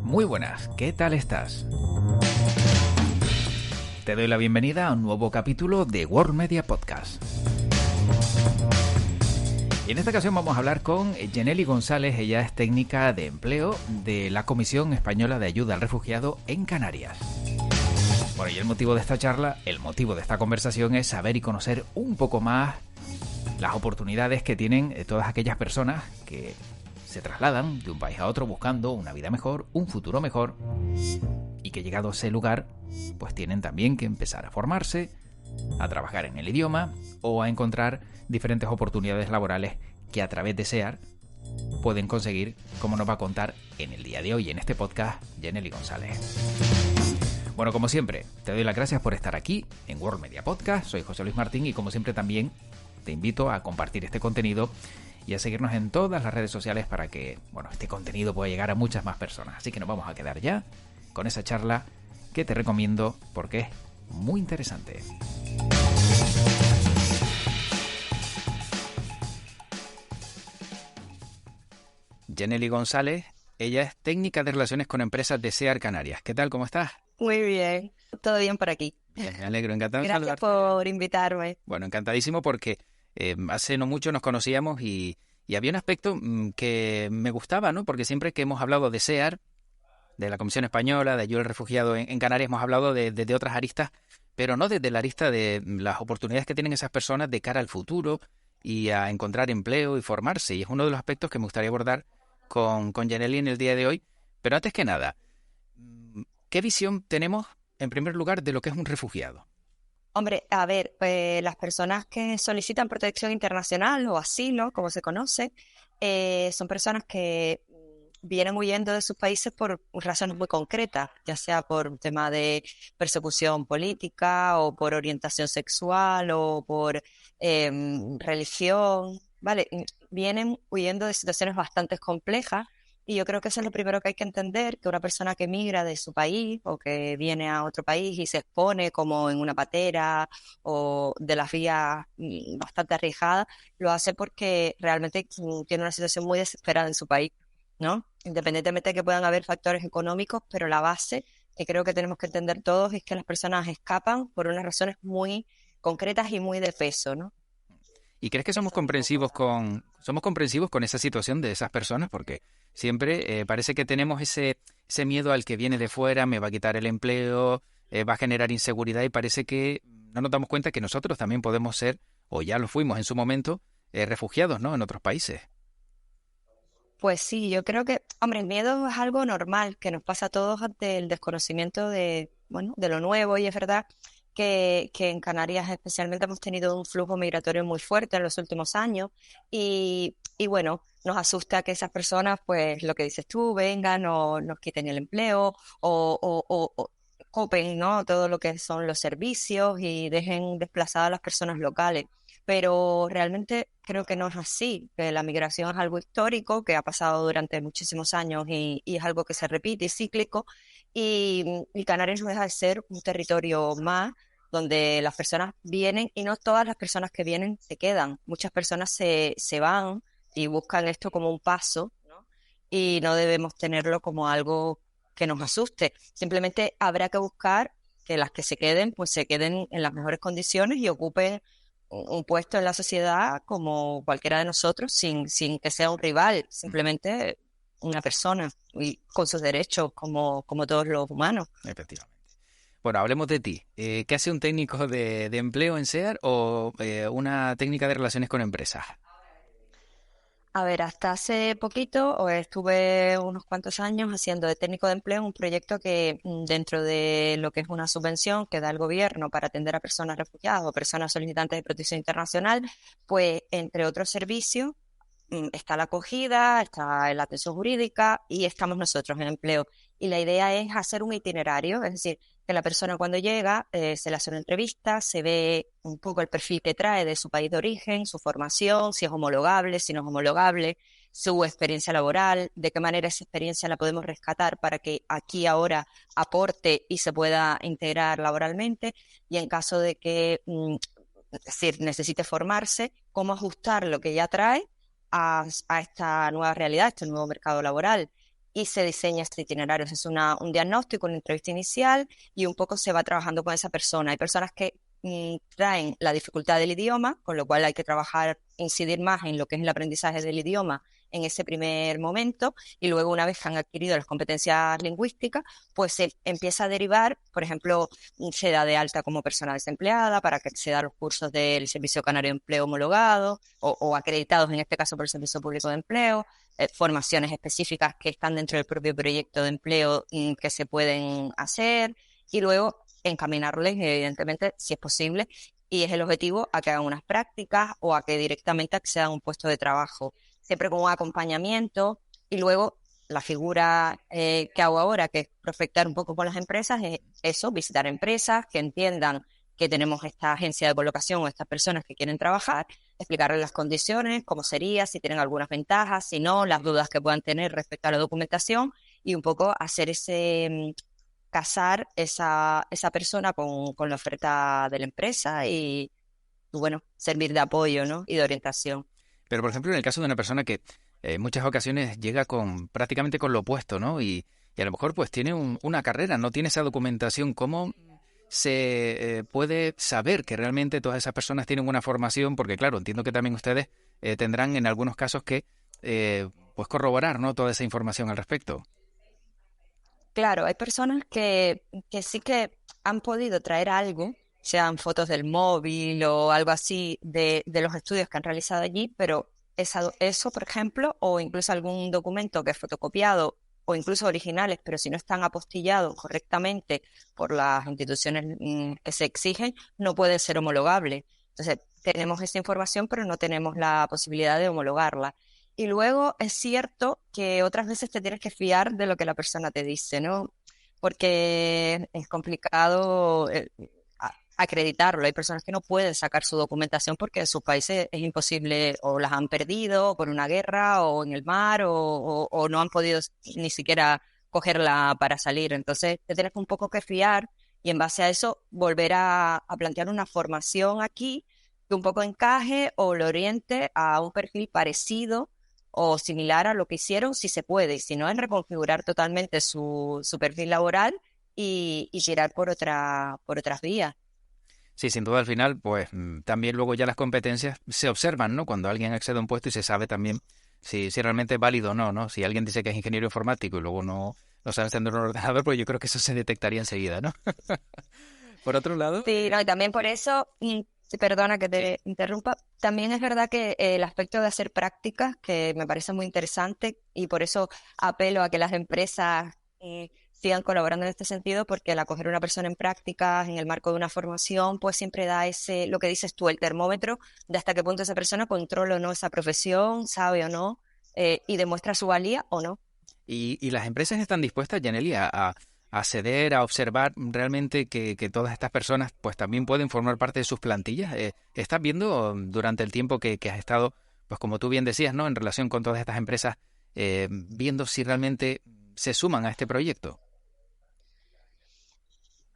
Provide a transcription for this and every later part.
Muy buenas, ¿qué tal estás? Te doy la bienvenida a un nuevo capítulo de World Media Podcast. Y en esta ocasión vamos a hablar con Yeneli González. Ella es técnica de empleo de la Comisión Española de Ayuda al Refugiado en Canarias. Bueno, y el motivo de esta charla, el motivo de esta conversación es saber y conocer un poco más las oportunidades que tienen todas aquellas personas que se trasladan de un país a otro buscando una vida mejor, un futuro mejor, y que llegado a ese lugar, pues tienen también que empezar a formarse, a trabajar en el idioma o a encontrar diferentes oportunidades laborales que a través de SEAR pueden conseguir, como nos va a contar en el día de hoy en este podcast Yeneli González. Bueno, como siempre, te doy las gracias por estar aquí en World Media Podcast. Soy José Luis Martín y como siempre también te invito a compartir este contenido y a seguirnos en todas las redes sociales para que, bueno, este contenido pueda llegar a muchas más personas. Así que nos vamos a quedar ya con esa charla que te recomiendo porque es muy interesante. Yeneli González, ella es técnica de relaciones con empresas de SEAR Canarias. ¿Qué tal? ¿Cómo estás? Muy bien, todo bien por aquí. Bien, me alegro, encantado de Gracias saludarte. por invitarme. Bueno, encantadísimo porque hace no mucho nos conocíamos y había un aspecto que me gustaba, ¿no? Porque siempre que hemos hablado de SEAR, de la Comisión Española de Ayuda al Refugiado en Canarias, hemos hablado de otras aristas, pero no desde la arista de las oportunidades que tienen esas personas de cara al futuro y a encontrar empleo y formarse. Y es uno de los aspectos que me gustaría abordar con Yeneli en el día de hoy. Pero antes que nada, ¿qué visión tenemos, en primer lugar, de lo que es un refugiado? Hombre, a ver, pues las personas que solicitan protección internacional o asilo, como se conoce, son personas que vienen huyendo de sus países por razones muy concretas, ya sea por un tema de persecución política o por orientación sexual o por religión, ¿vale? Vienen huyendo de situaciones bastante complejas. Y yo creo que eso es lo primero que hay que entender, que una persona que migra de su país o que viene a otro país y se expone como en una patera o de las vías bastante arriesgadas, lo hace porque realmente tiene una situación muy desesperada en su país, ¿no? Independientemente de que puedan haber factores económicos, pero la base que creo que tenemos que entender todos es que las personas escapan por unas razones muy concretas y muy de peso, ¿no? ¿Y crees que Eso es un poco. somos comprensivos con esa situación de esas personas? Porque siempre parece que tenemos ese miedo al que viene de fuera, me va a quitar el empleo, va a generar inseguridad y parece que no nos damos cuenta que nosotros también podemos ser, o ya lo fuimos en su momento, refugiados, ¿no? En otros países. Pues sí, yo creo que, hombre, el miedo es algo normal que nos pasa a todos ante el desconocimiento de, bueno, de lo nuevo y es verdad que en Canarias especialmente hemos tenido un flujo migratorio muy fuerte en los últimos años y bueno, nos asusta que esas personas, pues lo que dices tú, vengan o nos quiten el empleo o copen, ¿no? Todo lo que son los servicios y dejen desplazadas a las personas locales. Pero realmente creo que no es así, que la migración es algo histórico, que ha pasado durante muchísimos años y es algo que se repite y cíclico, y Canarias no deja de ser un territorio más donde las personas vienen y no todas las personas que vienen se quedan, muchas personas se van y buscan esto como un paso, ¿no? Y no debemos tenerlo como algo que nos asuste, simplemente habrá que buscar que las que se queden, pues se queden en las mejores condiciones y ocupen un puesto en la sociedad como cualquiera de nosotros, sin que sea un rival, Mm, simplemente una persona y con sus derechos como todos los humanos. efectivamente. Bueno, hablemos de ti. ¿Qué hace un técnico de empleo en SEAR o una técnica de relaciones con empresas? A ver, hasta hace poquito o estuve unos cuantos años haciendo de técnico de empleo un proyecto que dentro de lo que es una subvención que da el gobierno para atender a personas refugiadas o personas solicitantes de protección internacional, pues entre otros servicios está la acogida, está la atención jurídica y estamos nosotros en empleo. Y la idea es hacer un itinerario, es decir, que la persona cuando llega se le hace una entrevista, se ve un poco el perfil que trae de su país de origen, su formación, si es homologable, si no es homologable, su experiencia laboral, de qué manera esa experiencia la podemos rescatar para que aquí ahora aporte y se pueda integrar laboralmente y en caso de que, es decir, necesite formarse, cómo ajustar lo que ya trae a esta nueva realidad, a este nuevo mercado laboral. Y se diseña este itinerario. Es un diagnóstico, una entrevista inicial y un poco se va trabajando con esa persona. Hay personas que traen la dificultad del idioma, con lo cual hay que trabajar, incidir más en lo que es el aprendizaje del idioma en ese primer momento, y luego una vez que han adquirido las competencias lingüísticas, pues se empieza a derivar, por ejemplo, se da de alta como persona desempleada para que se da los cursos del Servicio Canario de Empleo homologado o acreditados en este caso por el Servicio Público de Empleo, formaciones específicas que están dentro del propio proyecto de empleo que se pueden hacer, y luego encaminarles, evidentemente, si es posible, y es el objetivo, a que hagan unas prácticas o a que directamente accedan a un puesto de trabajo, siempre con un acompañamiento. Y luego la figura que hago ahora, que es prospectar un poco con las empresas, es eso, visitar empresas que entiendan que tenemos esta agencia de colocación o estas personas que quieren trabajar, explicarles las condiciones, cómo sería, si tienen algunas ventajas, si no, las dudas que puedan tener respecto a la documentación, y un poco hacer casar esa persona con la oferta de la empresa y, bueno, servir de apoyo, ¿no? Y de orientación. Pero, por ejemplo, en el caso de una persona que en muchas ocasiones llega prácticamente con lo opuesto, ¿no? Y a lo mejor pues tiene una carrera, no tiene esa documentación, ¿cómo se puede saber que realmente todas esas personas tienen una formación? Porque, claro, entiendo que también ustedes tendrán en algunos casos que pues corroborar, ¿no?, toda esa información al respecto. Claro, hay personas que sí que han podido traer algo, sean fotos del móvil o algo así de los estudios que han realizado allí, pero eso, por ejemplo, o incluso algún documento que es fotocopiado o incluso originales, pero si no están apostillados correctamente por las instituciones que se exigen, no pueden ser homologables. Entonces, tenemos esa información, pero no tenemos la posibilidad de homologarla. Y luego es cierto que otras veces te tienes que fiar de lo que la persona te dice, ¿no? Porque es complicado acreditarlo. Hay personas que no pueden sacar su documentación porque en sus países es imposible, o las han perdido por una guerra o en el mar, o no han podido ni siquiera cogerla para salir. Entonces te tienes un poco que fiar y en base a eso volver a plantear una formación aquí que un poco encaje o lo oriente a un perfil parecido o similar a lo que hicieron, si se puede, y si no, es reconfigurar totalmente su perfil laboral y girar por otras vías. Sí, sin duda al final, pues también luego ya las competencias se observan, ¿no? Cuando alguien accede a un puesto y se sabe también si realmente es válido o no, ¿no? Si alguien dice que es ingeniero informático y luego no sabe encender un ordenador, pues yo creo que eso se detectaría enseguida, ¿no? Por otro lado, Sí, no, y también por eso, sí, perdona que sí. te interrumpa, también es verdad que el aspecto de hacer prácticas, que me parece muy interesante, y por eso apelo a que las empresas sigan colaborando en este sentido, porque al acoger a una persona en prácticas, en el marco de una formación, pues siempre da lo que dices tú, el termómetro de hasta qué punto esa persona controla o no esa profesión, sabe o no, y demuestra su valía o no. Y las empresas están dispuestas, Yaneli, a ceder, a observar realmente que todas estas personas pues también pueden formar parte de sus plantillas. ¿Estás viendo durante el tiempo que has estado, pues como tú bien decías, ¿no?, en relación con todas estas empresas, viendo si realmente se suman a este proyecto?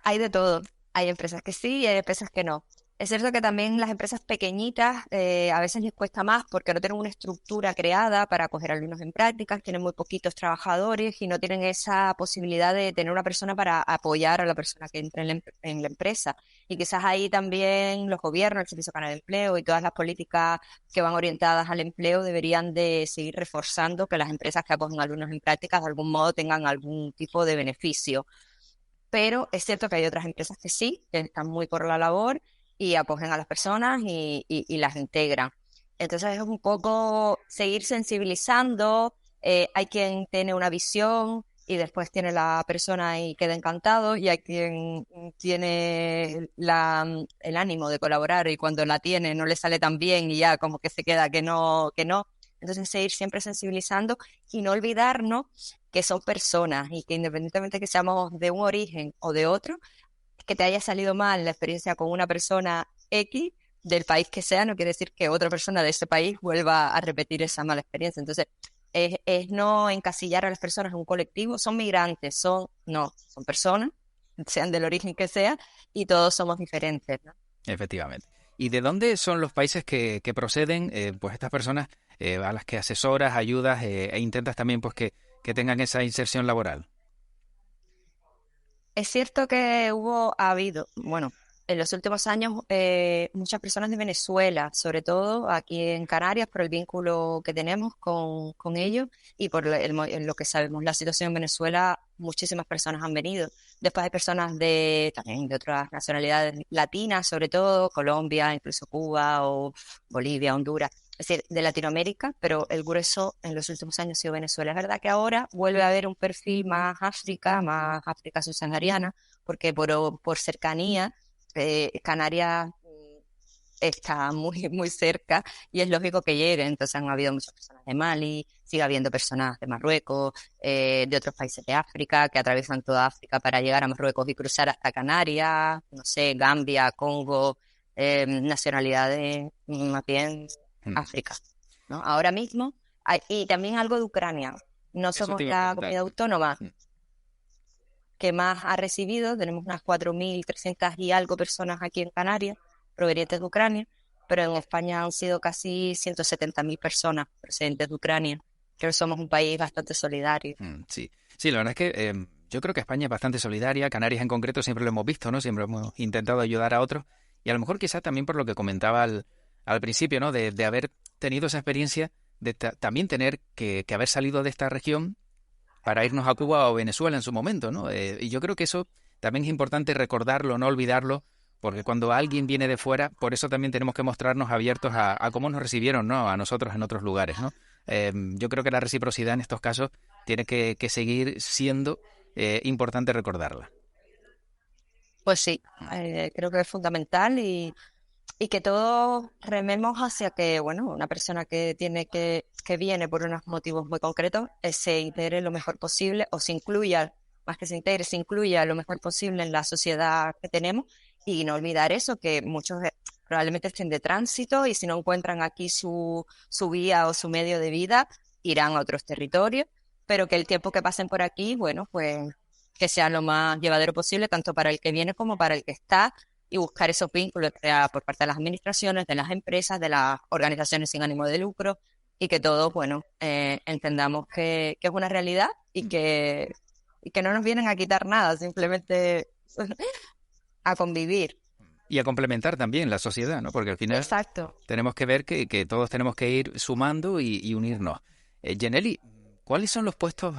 Hay de todo. Hay empresas que sí y hay empresas que no. Es cierto que también las empresas pequeñitas a veces les cuesta más porque no tienen una estructura creada para acoger alumnos en prácticas, tienen muy poquitos trabajadores y no tienen esa posibilidad de tener una persona para apoyar a la persona que entra en la empresa. Y quizás ahí también los gobiernos, el Servicio Canario de Empleo y todas las políticas que van orientadas al empleo deberían de seguir reforzando que las empresas que acogen alumnos en prácticas de algún modo tengan algún tipo de beneficio, pero es cierto que hay otras empresas que sí, que están muy por la labor y acogen a las personas y las integran. Entonces es un poco seguir sensibilizando, hay quien tiene una visión y después tiene la persona y queda encantado, y hay quien tiene el ánimo de colaborar y cuando la tiene no le sale tan bien y ya como que se queda que no, que no. Entonces seguir siempre sensibilizando y no olvidarnos que son personas y que independientemente que seamos de un origen o de otro, que te haya salido mal la experiencia con una persona X del país que sea, no quiere decir que otra persona de ese país vuelva a repetir esa mala experiencia. Entonces, es no encasillar a las personas en un colectivo, son migrantes, no, son personas, sean del origen que sea, y todos somos diferentes, ¿no? Efectivamente. ¿Y de dónde son los países que proceden pues estas personas a las que asesoras, ayudas e intentas también pues que tengan esa inserción laboral. Es cierto que ha habido, bueno, en los últimos años muchas personas de Venezuela, sobre todo aquí en Canarias, por el vínculo que tenemos con ellos y por lo que sabemos la situación en Venezuela, muchísimas personas han venido. Después hay personas también de otras nacionalidades latinas, sobre todo Colombia, incluso Cuba o Bolivia, Honduras. Es decir, de Latinoamérica, pero el grueso en los últimos años ha sido Venezuela. Es verdad que ahora vuelve a haber un perfil más África subsahariana, porque por cercanía, Canarias está muy cerca y es lógico que lleguen. Entonces han habido muchas personas de Mali, sigue habiendo personas de Marruecos, de otros países de África, que atraviesan toda África para llegar a Marruecos y cruzar hasta Canarias, no sé, Gambia, Congo, nacionalidades más bien África, ¿no? Ahora mismo, y también algo de Ucrania. No Eso somos te iba a la preguntar. comunidad autónoma que más ha recibido, tenemos unas 4.300 y algo personas aquí en Canarias, provenientes de Ucrania, pero en España han sido casi 170.000 personas procedentes de Ucrania. Creo que somos un país bastante solidario. Sí, sí, la verdad es que yo creo que España es bastante solidaria, Canarias en concreto siempre lo hemos visto, ¿no? Siempre hemos intentado ayudar a otros y a lo mejor quizás también por lo que comentaba al principio, ¿no? De haber tenido esa experiencia, de también tener que haber salido de esta región para irnos a Cuba o Venezuela en su momento, ¿no? Y yo creo que eso también es importante recordarlo, no olvidarlo, porque cuando alguien viene de fuera, por eso también tenemos que mostrarnos abiertos a cómo nos recibieron, ¿no? A nosotros en otros lugares, ¿no? Yo creo que la reciprocidad en estos casos tiene que seguir siendo importante recordarla. Pues sí, creo que es fundamental y que todos rememos hacia que, bueno, una persona que viene por unos motivos muy concretos, se integre lo mejor posible o se incluya, más que se integre, se incluya lo mejor posible en la sociedad que tenemos y no olvidar eso, que muchos probablemente estén de tránsito y si no encuentran aquí su vía o su medio de vida, irán a otros territorios, pero que el tiempo que pasen por aquí, bueno, pues que sea lo más llevadero posible, tanto para el que viene como para el que está y buscar esos vínculos, sea por parte de las administraciones, de las empresas, de las organizaciones sin ánimo de lucro, y que todos, bueno, entendamos que es una realidad y que no nos vienen a quitar nada, simplemente a convivir. Y a complementar también la sociedad, ¿no? Porque al final Exacto. tenemos que ver que todos tenemos que ir sumando y unirnos. Yeneli, ¿cuáles son los puestos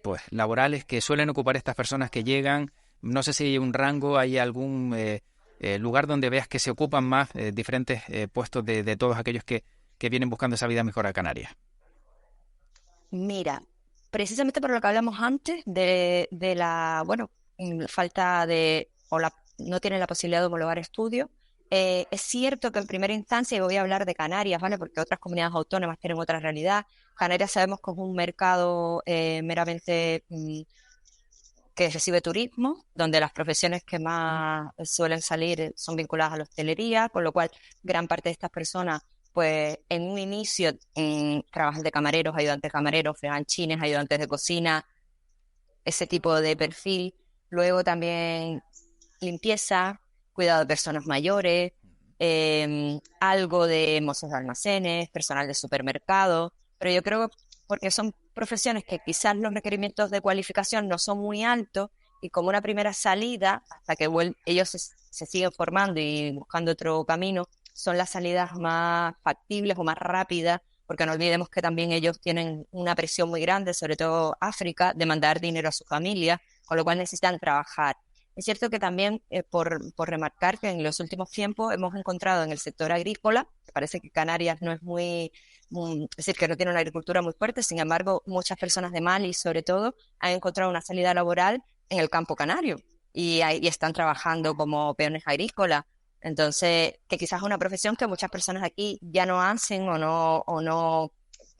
pues laborales que suelen ocupar estas personas que llegan? No sé si hay un rango, hay algún lugar donde veas que se ocupan más diferentes puestos de todos aquellos que vienen buscando esa vida mejor a Canarias. Mira, precisamente por lo que hablamos antes de la, bueno, falta de, no tienen la posibilidad de homologar estudios. Es cierto que en primera instancia, y voy a hablar de Canarias, ¿vale? Porque otras comunidades autónomas tienen otra realidad. Canarias sabemos que es un mercado meramente que recibe turismo, donde las profesiones que más suelen salir son vinculadas a la hostelería, con lo cual gran parte de estas personas, pues en un inicio trabajan de camareros, ayudantes de camareros, freganchines, ayudantes de cocina, ese tipo de perfil. Luego también limpieza, cuidado de personas mayores, algo de mozos de almacenes, personal de supermercado, pero yo creo que porque son profesiones que quizás los requerimientos de cualificación no son muy altos y como una primera salida, hasta que ellos se siguen formando y buscando otro camino, son las salidas más factibles o más rápidas, porque no olvidemos que también ellos tienen una presión muy grande, sobre todo África, de mandar dinero a su familia, con lo cual necesitan trabajar. Es cierto que también, por remarcar que en los últimos tiempos hemos encontrado en el sector agrícola, que parece que Canarias no es es decir, que no tiene una agricultura muy fuerte, sin embargo, muchas personas de Mali, sobre todo, han encontrado una salida laboral en el campo canario y están trabajando como peones agrícolas. Entonces, que quizás es una profesión que muchas personas aquí ya no hacen o no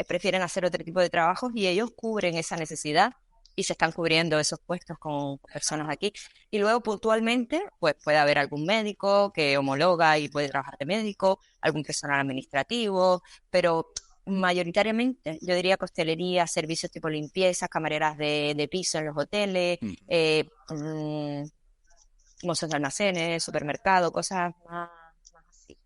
prefieren hacer otro tipo de trabajos y ellos cubren esa necesidad y se están cubriendo esos puestos con personas aquí. Y luego puntualmente, pues puede haber algún médico que homologa y puede trabajar de médico, algún personal administrativo, pero mayoritariamente yo diría que hostelería, servicios tipo limpieza, camareras de piso en los hoteles, mozos de almacenes, supermercado, cosas más así.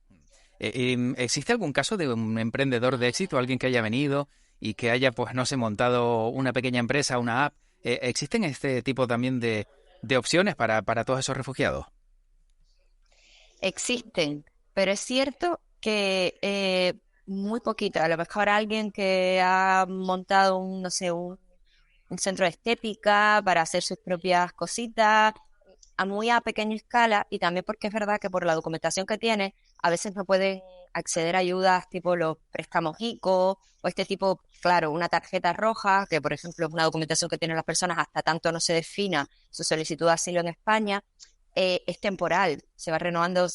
¿Existe algún caso de un emprendedor de éxito, alguien que haya venido y que haya, pues no sé, montado una pequeña empresa, una app? ¿Existen este tipo también de opciones para todos esos refugiados? Existen, pero es cierto que muy poquito. A lo mejor alguien que ha montado un, no sé, un centro de estética para hacer sus propias cositas, a pequeña escala, y también porque es verdad que por la documentación que tiene, a veces no pueden acceder a ayudas tipo los préstamos ICO o este tipo, claro, una tarjeta roja, que por ejemplo es una documentación que tienen las personas hasta tanto no se defina su solicitud de asilo en España. Es temporal, se va renovando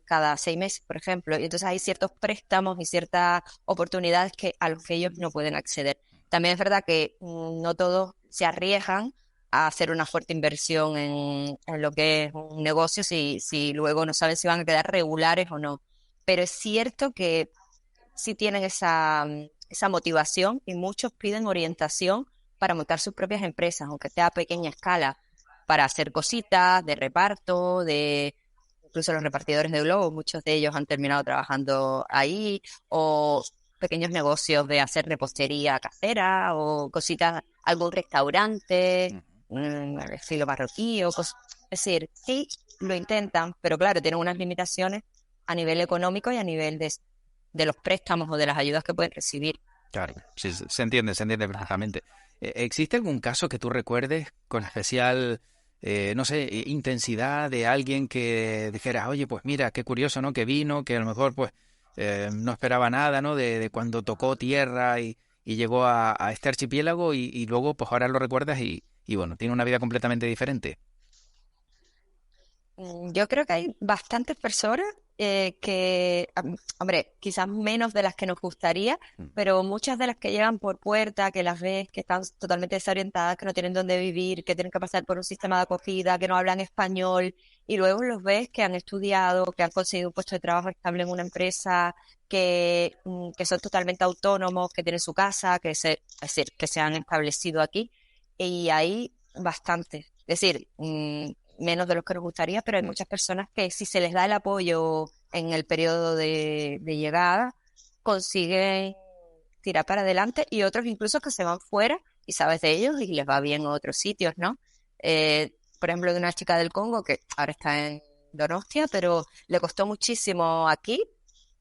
cada 6 meses, por ejemplo, y entonces hay ciertos préstamos y ciertas oportunidades a los que ellos no pueden acceder. También es verdad que no todos se arriesgan a hacer una fuerte inversión en lo que es un negocio si luego no saben si van a quedar regulares o no. Pero es cierto que sí tienen esa motivación y muchos piden orientación para montar sus propias empresas, aunque sea a pequeña escala, para hacer cositas de reparto, incluso los repartidores de globos, muchos de ellos han terminado trabajando ahí, o pequeños negocios de hacer repostería casera o cositas, algún restaurante, estilo marroquí Es decir, sí lo intentan, pero claro, tienen unas limitaciones a nivel económico y a nivel de los préstamos o de las ayudas que pueden recibir. Claro, sí, se entiende perfectamente. ¿Existe algún caso que tú recuerdes con especial, no sé, intensidad de alguien que dijera, oye, pues mira, qué curioso, ¿no? Que vino, que a lo mejor pues no esperaba nada, ¿no? De cuando tocó tierra y llegó a este archipiélago y luego pues ahora lo recuerdas y bueno, tiene una vida completamente diferente. Yo creo que hay bastantes personas hombre, quizás menos de las que nos gustaría, pero muchas de las que llegan por puerta, que las ves, que están totalmente desorientadas, que no tienen dónde vivir, que tienen que pasar por un sistema de acogida, que no hablan español, y luego los ves que han estudiado, que han conseguido un puesto de trabajo estable en una empresa, que son totalmente autónomos, que tienen su casa, es decir, que se han establecido aquí, y hay bastantes. Es decir, menos de los que nos gustaría, pero hay muchas personas que si se les da el apoyo en el periodo de llegada, consiguen tirar para adelante, y otros incluso que se van fuera y sabes de ellos y les va bien en otros sitios, ¿no? Por ejemplo, de una chica del Congo que ahora está en Donostia, pero le costó muchísimo aquí,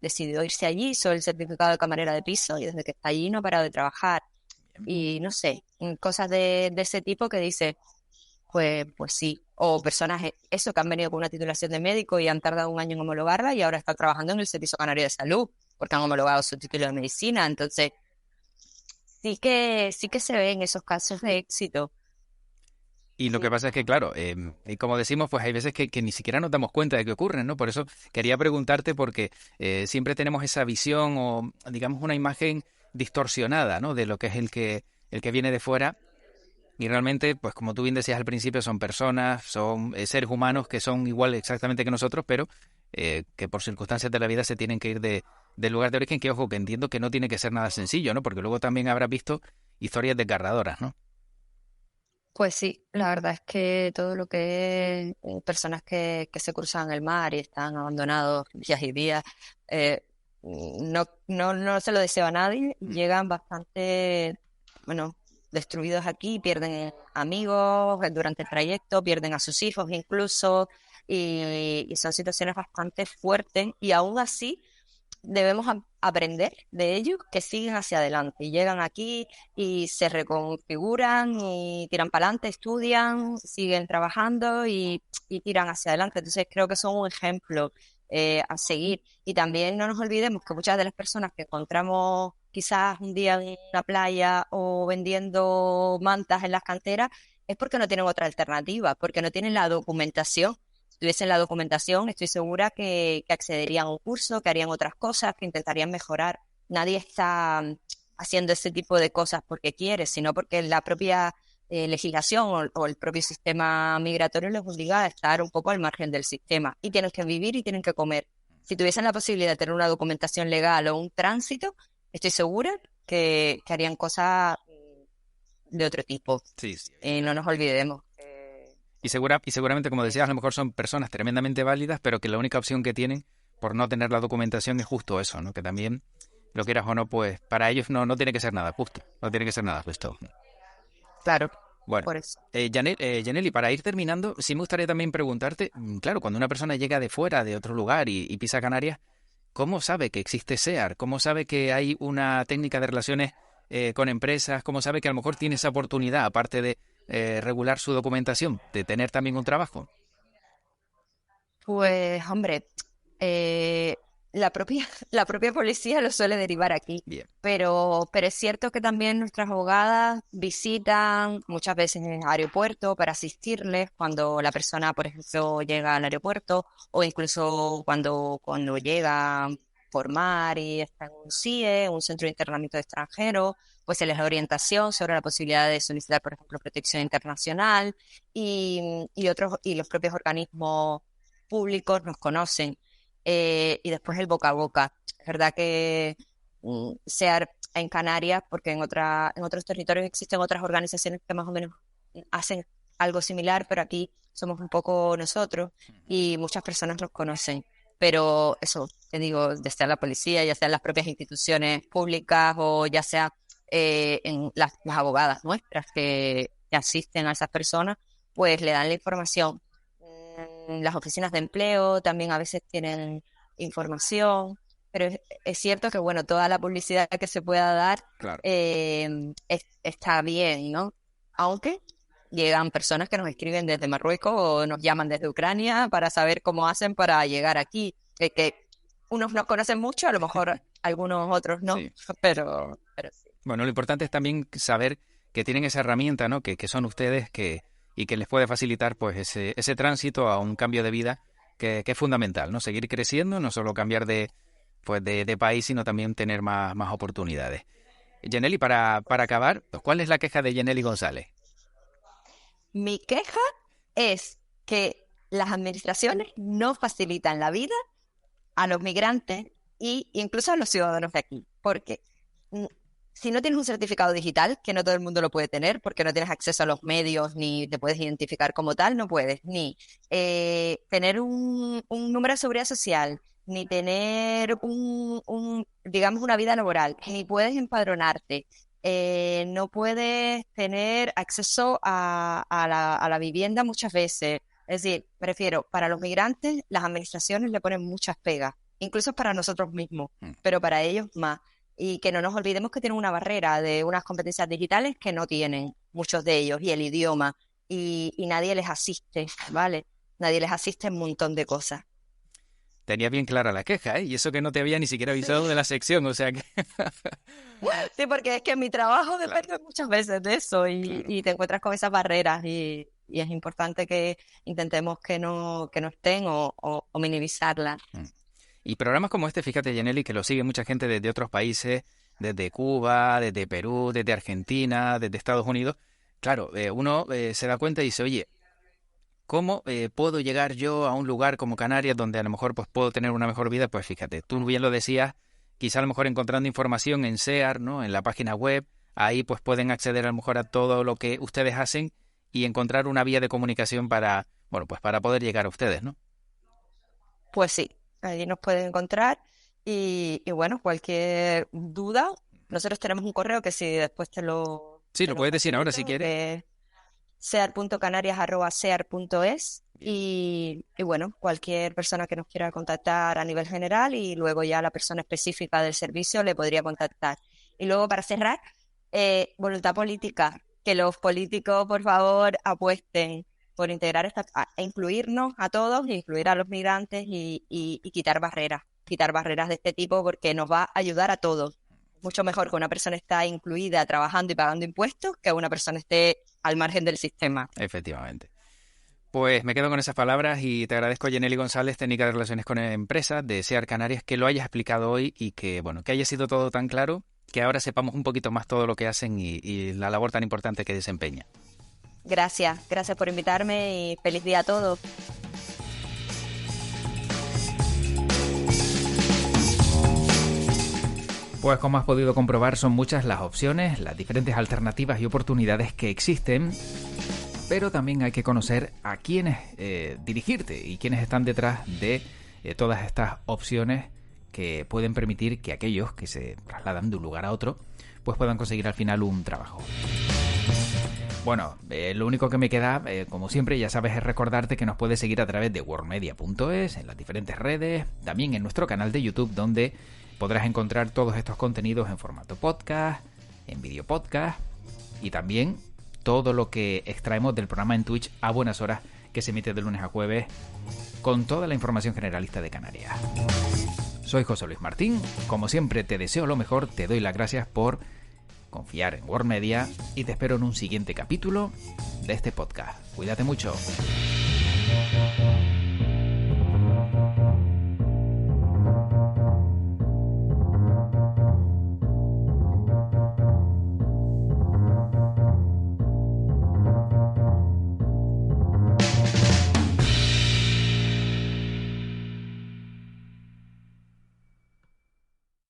decidió irse allí, hizo el certificado de camarera de piso y desde que está allí no ha parado de trabajar. Y no sé, cosas de ese tipo que dice, pues sí. O personas, eso, que han venido con una titulación de médico y han tardado un año en homologarla y ahora están trabajando en el Servicio Canario de Salud porque han homologado su título de medicina. Entonces, sí que se ven esos casos de éxito. Y lo que pasa es que, claro, y como decimos, pues hay veces que ni siquiera nos damos cuenta de que ocurren, ¿no? Por eso quería preguntarte porque siempre tenemos esa visión o, digamos, una imagen distorsionada, ¿no? De lo que es el que viene de fuera. Y realmente, pues como tú bien decías al principio, son personas, son seres humanos que son igual exactamente que nosotros, pero que por circunstancias de la vida se tienen que ir del lugar de origen, que ojo, que entiendo que no tiene que ser nada sencillo, ¿no? Porque luego también habrás visto historias desgarradoras, ¿no? Pues sí, la verdad es que todo lo que es personas que se cruzan el mar y están abandonados días y días, no se lo deseo a nadie. Llegan bastante, bueno, destruidos aquí, pierden amigos durante el trayecto, pierden a sus hijos incluso, y son situaciones bastante fuertes, y aún así debemos aprender de ellos, que siguen hacia adelante y llegan aquí y se reconfiguran y tiran para adelante, estudian, siguen trabajando y tiran hacia adelante. Entonces creo que son un ejemplo a seguir. Y también no nos olvidemos que muchas de las personas que encontramos quizás un día en una playa o vendiendo mantas en las canteras es porque no tienen otra alternativa, porque no tienen la documentación. Si tuviesen la documentación, estoy segura que accederían a un curso, que harían otras cosas, que intentarían mejorar. Nadie está haciendo ese tipo de cosas porque quiere, sino porque la propia legislación o el propio sistema migratorio les obliga a estar un poco al margen del sistema. Y tienen que vivir y tienen que comer. Si tuviesen la posibilidad de tener una documentación legal o un tránsito, estoy segura que harían cosas de otro tipo. Sí, sí. No nos olvidemos. Y seguramente, como decías, a lo mejor son personas tremendamente válidas, pero que la única opción que tienen, por no tener la documentación es justo eso, ¿no? Que también, lo quieras o no, pues para ellos no tiene que ser nada justo, no tiene que ser nada justo. Claro, Bueno, por eso. Yaneli, para ir terminando, sí me gustaría también preguntarte, claro, cuando una persona llega de fuera, de otro lugar y pisa Canarias, ¿cómo sabe que existe SEAR? ¿Cómo sabe que hay una técnica de relaciones con empresas? ¿Cómo sabe que a lo mejor tiene esa oportunidad, aparte de regular su documentación, de tener también un trabajo? Pues, hombre, eh, la propia policía lo suele derivar aquí, Bien. pero es cierto que también nuestras abogadas visitan muchas veces el aeropuerto para asistirles cuando la persona, por ejemplo, llega al aeropuerto o incluso cuando llega por mar y está en un CIE, un centro de internamiento de extranjeros, pues se les da orientación sobre la posibilidad de solicitar, por ejemplo, protección internacional y los propios organismos públicos nos conocen, y después el boca a boca. Es verdad que SEAR en Canarias, porque en otros territorios existen otras organizaciones que más o menos hacen algo similar, pero aquí somos un poco nosotros y muchas personas nos conocen. Pero eso, te digo, ya sea la policía, ya sea las propias instituciones públicas o ya sea en las abogadas nuestras que asisten a esas personas, pues le dan la información. Las oficinas de empleo también a veces tienen información, pero es cierto que, bueno, toda la publicidad que se pueda dar Claro. está bien, ¿no? Aunque llegan personas que nos escriben desde Marruecos o nos llaman desde Ucrania para saber cómo hacen para llegar aquí, que unos nos conocen mucho, a lo mejor algunos otros no, Sí. pero sí. Bueno, lo importante es también saber que tienen esa herramienta, ¿no? Que son ustedes y que les puede facilitar pues ese tránsito a un cambio de vida que es fundamental, ¿no? Seguir creciendo, no solo cambiar de país, sino también tener más oportunidades. Yaneli, para acabar, pues, ¿cuál es la queja de Yaneli González? Mi queja es que las administraciones no facilitan la vida a los migrantes e incluso a los ciudadanos de aquí. Porque si no tienes un certificado digital, que no todo el mundo lo puede tener, porque no tienes acceso a los medios ni te puedes identificar como tal, no puedes ni tener un número de seguridad social, ni tener digamos, una vida laboral, ni puedes empadronarte. No puedes tener acceso a la vivienda muchas veces. Es decir, prefiero, para los migrantes, las administraciones le ponen muchas pegas, incluso para nosotros mismos, pero para ellos más. Y que no nos olvidemos que tienen una barrera de unas competencias digitales que no tienen muchos de ellos, y el idioma, y nadie les asiste, ¿vale? Nadie les asiste en un montón de cosas. Tenía bien clara la queja, ¿eh? Y eso que no te había ni siquiera avisado de la sección, o sea que... Sí, porque es que mi trabajo depende muchas veces de eso y te encuentras con esas barreras y es importante que intentemos que no estén o minimizarlas. Y programas como este, fíjate, Yaneli, que lo sigue mucha gente desde otros países, desde Cuba, desde Perú, desde Argentina, desde Estados Unidos. Claro, uno se da cuenta y dice, oye, ¿cómo puedo llegar yo a un lugar como Canarias donde a lo mejor pues puedo tener una mejor vida? Pues fíjate, tú bien lo decías, quizá a lo mejor encontrando información en SEAR, ¿no? En la página web, ahí pues pueden acceder a lo mejor a todo lo que ustedes hacen y encontrar una vía de comunicación para, bueno, pues para poder llegar a ustedes, ¿no? Pues sí, allí nos pueden encontrar y bueno, cualquier duda, nosotros tenemos un correo que si después Sí, lo puedes decir ahora si quieres. sear.canarias@sear.es y bueno, cualquier persona que nos quiera contactar a nivel general y luego ya la persona específica del servicio le podría contactar. Y luego para cerrar, voluntad política, que los políticos por favor apuesten por integrar e incluirnos a todos, incluir a los migrantes y quitar barreras de este tipo porque nos va a ayudar a todos. Mucho mejor que una persona esté incluida trabajando y pagando impuestos que una persona esté al margen del sistema. Efectivamente. Pues me quedo con esas palabras y te agradezco, Yaneli González, técnica de relaciones con empresas de SEAR Canarias, que lo hayas explicado hoy y que, bueno, que haya sido todo tan claro, que ahora sepamos un poquito más todo lo que hacen y la labor tan importante que desempeña. Gracias por invitarme y feliz día a todos. Pues como has podido comprobar, son muchas las opciones, las diferentes alternativas y oportunidades que existen, pero también hay que conocer a quiénes dirigirte y quiénes están detrás de todas estas opciones que pueden permitir que aquellos que se trasladan de un lugar a otro pues puedan conseguir al final un trabajo. Bueno, lo único que me queda, como siempre, ya sabes, es recordarte que nos puedes seguir a través de worldmedia.es, en las diferentes redes, también en nuestro canal de YouTube, donde podrás encontrar todos estos contenidos en formato podcast, en vídeo podcast, y también todo lo que extraemos del programa en Twitch a buenas horas, que se emite de lunes a jueves, con toda la información generalista de Canarias. Soy José Luis Martín, como siempre te deseo lo mejor, te doy las gracias por confiar en World Media y te espero en un siguiente capítulo de este podcast. Cuídate mucho.